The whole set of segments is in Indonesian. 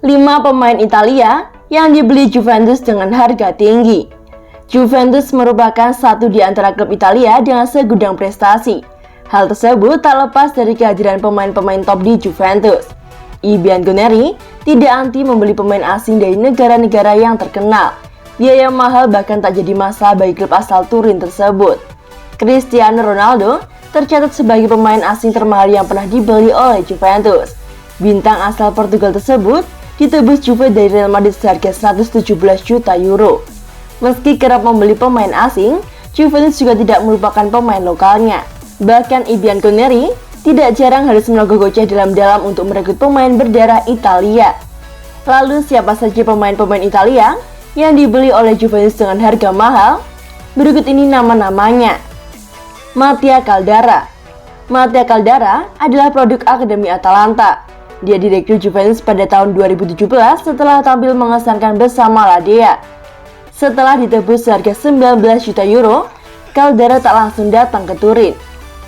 5 pemain Italia yang dibeli Juventus dengan harga tinggi. Juventus merupakan satu di antara klub Italia dengan segudang prestasi. Hal tersebut tak lepas dari kehadiran pemain-pemain top di Juventus. I Bianconeri tidak anti membeli pemain asing dari negara-negara yang terkenal. Biaya mahal bahkan tak jadi masalah bagi klub asal Turin tersebut. Cristiano Ronaldo tercatat sebagai pemain asing termahal yang pernah dibeli oleh Juventus. Bintang asal Portugal tersebut ditebus Juve dari Real Madrid seharga 117 juta euro. Meski kerap membeli pemain asing, Juventus juga tidak melupakan pemain lokalnya. Bahkan I Bianconeri tidak jarang harus merogoh kocek dalam-dalam untuk merekrut pemain berdarah Italia. Lalu siapa saja pemain-pemain Italia yang dibeli oleh Juventus dengan harga mahal? Berikut ini nama-namanya. Mattia Caldara. Mattia Caldara adalah produk Akademi Atalanta. Dia direkrut Juventus pada tahun 2017 setelah tampil mengesankan bersama Ladea. Setelah ditebus seharga 19 juta euro, Caldara tak langsung datang ke Turin.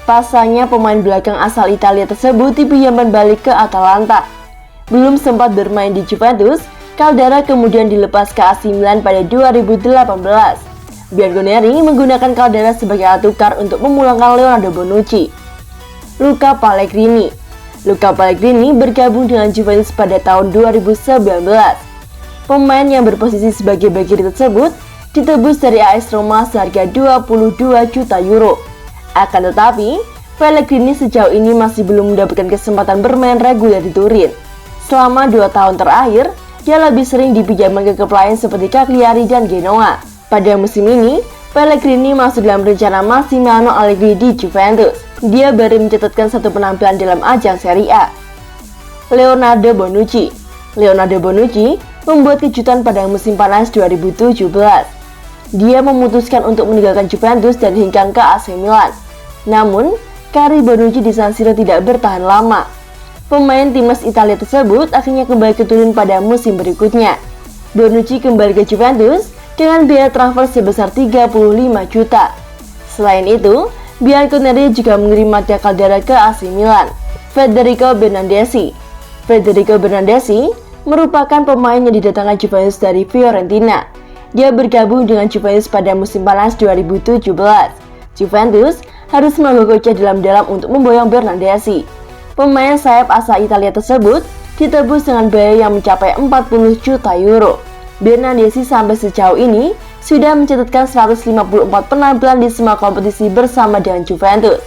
Pasalnya pemain belakang asal Italia tersebut dipinjamkan balik ke Atalanta. Belum sempat bermain di Juventus, Caldara kemudian dilepas ke AC Milan pada 2018. Bianconeri menggunakan Caldara sebagai alat tukar untuk memulangkan Leonardo Bonucci. Luca Pellegrini. Luca Pellegrini bergabung dengan Juventus pada tahun 2019. Pemain yang berposisi sebagai bek kiri tersebut ditebus dari AS Roma seharga 22 juta euro. Akan tetapi, Pellegrini sejauh ini masih belum mendapatkan kesempatan bermain reguler di Turin. Selama 2 tahun terakhir, dia lebih sering dipinjamkan ke klub lain seperti Cagliari dan Genoa. Pada musim ini, Pellegrini masuk dalam rencana Massimiliano Allegri di Juventus. Dia baru mencatatkan satu penampilan dalam ajang Serie A. Leonardo Bonucci. Leonardo Bonucci membuat kejutan pada musim panas 2017. Dia memutuskan untuk meninggalkan Juventus dan hengkang ke AC Milan. Namun, karir Bonucci di San Siro tidak bertahan lama. Pemain timnas Italia tersebut akhirnya kembali ke Turin pada musim berikutnya. Bonucci kembali ke Juventus dengan biaya transfer sebesar 35 juta. Selain itu, Bianconeri juga mengirim Mattia Caldara ke AC Milan. Federico Bernardeschi. Federico Bernardeschi merupakan pemain yang didatangkan Juventus dari Fiorentina. Dia bergabung dengan Juventus pada musim panas 2017. Juventus harus merogoh kocek dalam-dalam untuk memboyong Bernardeschi. Pemain sayap asal Italia tersebut ditebus dengan biaya yang mencapai 40 juta euro. Bernardeschi sampai sejauh ini sudah mencatatkan 154 penampilan di semua kompetisi bersama dengan Juventus.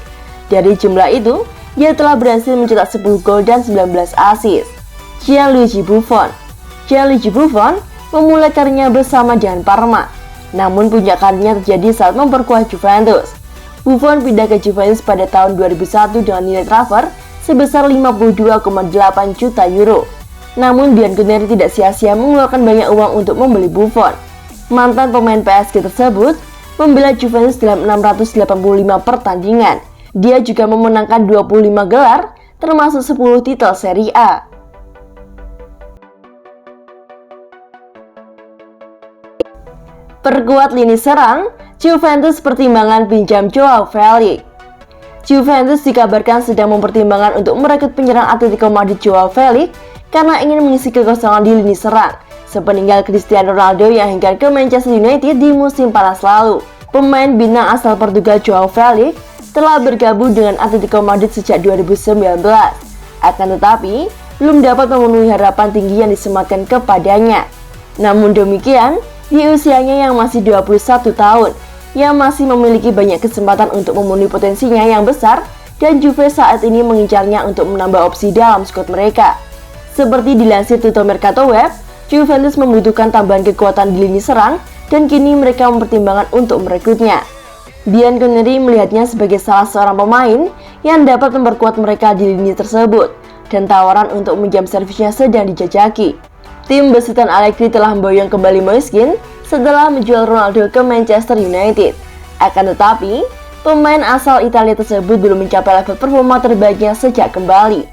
Dari jumlah itu, dia telah berhasil mencetak 10 gol dan 19 assist. Gianluigi Buffon. Gianluigi Buffon memulai karirnya bersama dengan Parma, namun puncak karirnya terjadi saat memperkuat Juventus. Buffon pindah ke Juventus pada tahun 2001 dengan nilai transfer sebesar 52,8 juta euro. Namun Bianconeri tidak sia-sia mengeluarkan banyak uang untuk membeli Buffon. Mantan pemain PSG tersebut membela Juventus dalam 685 pertandingan. Dia juga memenangkan 25 gelar, termasuk 10 titel Serie A. Perkuat lini serang, Juventus pertimbangan pinjam Joao Felix. Juventus dikabarkan sedang mempertimbangkan untuk merekrut penyerang Atletico Madrid Joao Felix karena ingin mengisi kekosongan di lini serang sepeninggal Cristiano Ronaldo yang hengkang ke Manchester United di musim panas lalu. Pemain bintang asal Portugal Joao Felix telah bergabung dengan Atletico Madrid sejak 2019. Akan tetapi, belum dapat memenuhi harapan tinggi yang disematkan kepadanya. Namun demikian, di usianya yang masih 21 tahun, ia masih memiliki banyak kesempatan untuk memenuhi potensinya yang besar dan Juve saat ini mengincarnya untuk menambah opsi dalam skuad mereka. Seperti dilansir Tutto Mercato Web, Juventus membutuhkan tambahan kekuatan di lini serang dan kini mereka mempertimbangkan untuk merekrutnya. Bianconeri melihatnya sebagai salah seorang pemain yang dapat memperkuat mereka di lini tersebut dan tawaran untuk menjam servisnya sedang dijajaki. Tim besutan Allegri telah memboyong kembali Moiskin setelah menjual Ronaldo ke Manchester United. Akan tetapi, pemain asal Italia tersebut belum mencapai level performa terbaiknya sejak kembali.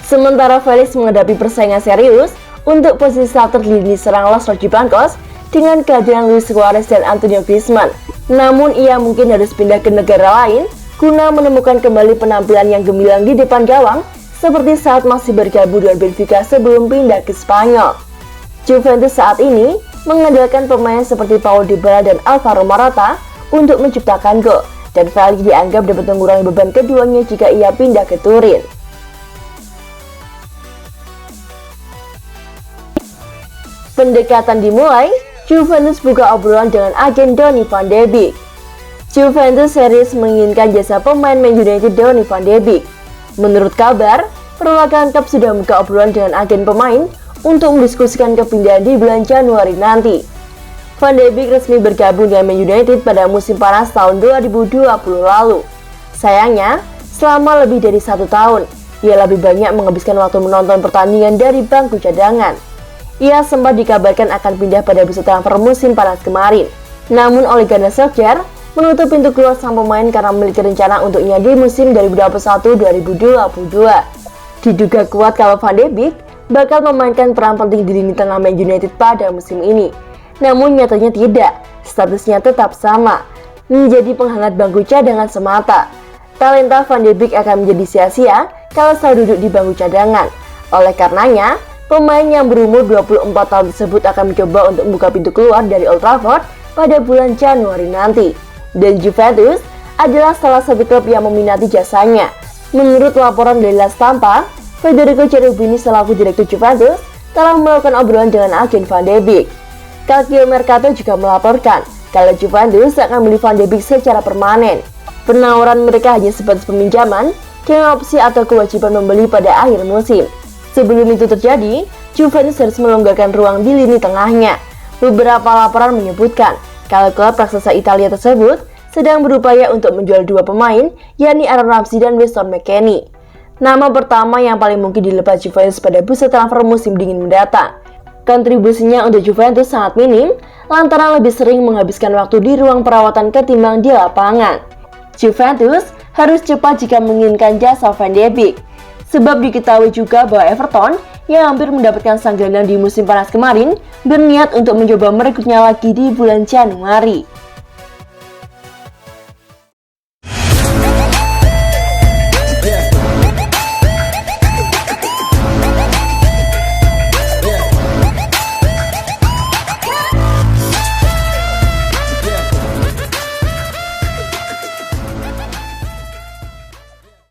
Sementara Felix menghadapi persaingan serius untuk posisi starter di lini serang Los Rojiblancos dengan kehadiran Luis Suarez dan Antonio Griezmann. Namun ia mungkin harus pindah ke negara lain guna menemukan kembali penampilan yang gemilang di depan gawang seperti saat masih bergabung dengan Benfica sebelum pindah ke Spanyol. Juventus saat ini mengandalkan pemain seperti Paulo Dybala dan Alvaro Morata untuk menciptakan gol, dan Felix dianggap dapat mengurangi beban keduanya jika ia pindah ke Turin. Pendekatan dimulai, Juventus buka obrolan dengan agen Donny van de Beek. Juventus serius menginginkan jasa pemain Man United Donny van de Beek. Menurut kabar, perwakilan klub sudah buka obrolan dengan agen pemain untuk mendiskusikan kepindahan di bulan Januari nanti. Van de Beek resmi bergabung dengan Man United pada musim panas tahun 2020 lalu. Sayangnya, selama lebih dari 1 tahun, ia lebih banyak menghabiskan waktu menonton pertandingan dari bangku cadangan. Ia sempat dikabarkan akan pindah pada bursa transfer musim panas kemarin. Namun Ole Gunnar Solskjaer menutup pintu keluar sang pemain karena memiliki rencana untuknya di musim 2021-2022. Diduga kuat kalau Van de Beek bakal memainkan peran penting di lini tengah Man United pada musim ini. Namun nyatanya tidak, statusnya tetap sama, menjadi penghangat bangku cadangan semata. Talenta Van de Beek akan menjadi sia-sia kalau selalu duduk di bangku cadangan. Oleh karenanya, pemain yang berumur 24 tahun tersebut akan mencoba untuk membuka pintu keluar dari Old Trafford pada bulan Januari nanti. Dan Juventus adalah salah satu klub yang meminati jasanya. Menurut laporan dari La Stampa, Federico Cherubini selaku direktur Juventus telah melakukan obrolan dengan agen Van de Beek. Calcio Mercato juga melaporkan kalau Juventus akan membeli Van de Beek secara permanen. Penawaran mereka hanya sebatas peminjaman dengan opsi atau kewajiban membeli pada akhir musim. Sebelum itu terjadi, Juventus harus melonggarkan ruang di lini tengahnya. Beberapa laporan menyebutkan kalau klub raksasa Italia tersebut sedang berupaya untuk menjual 2 pemain, yakni Aaron Ramsey dan Weston McKennie. Nama pertama yang paling mungkin dilepas Juventus pada bursa transfer musim dingin mendatang. Kontribusinya untuk Juventus sangat minim, lantaran lebih sering menghabiskan waktu di ruang perawatan ketimbang di lapangan. Juventus harus cepat jika menginginkan jasa Van de Beek, sebab diketahui juga bahwa Everton yang hampir mendapatkan sang gelandang di musim panas kemarin berniat untuk mencoba merekrutnya lagi di bulan Januari.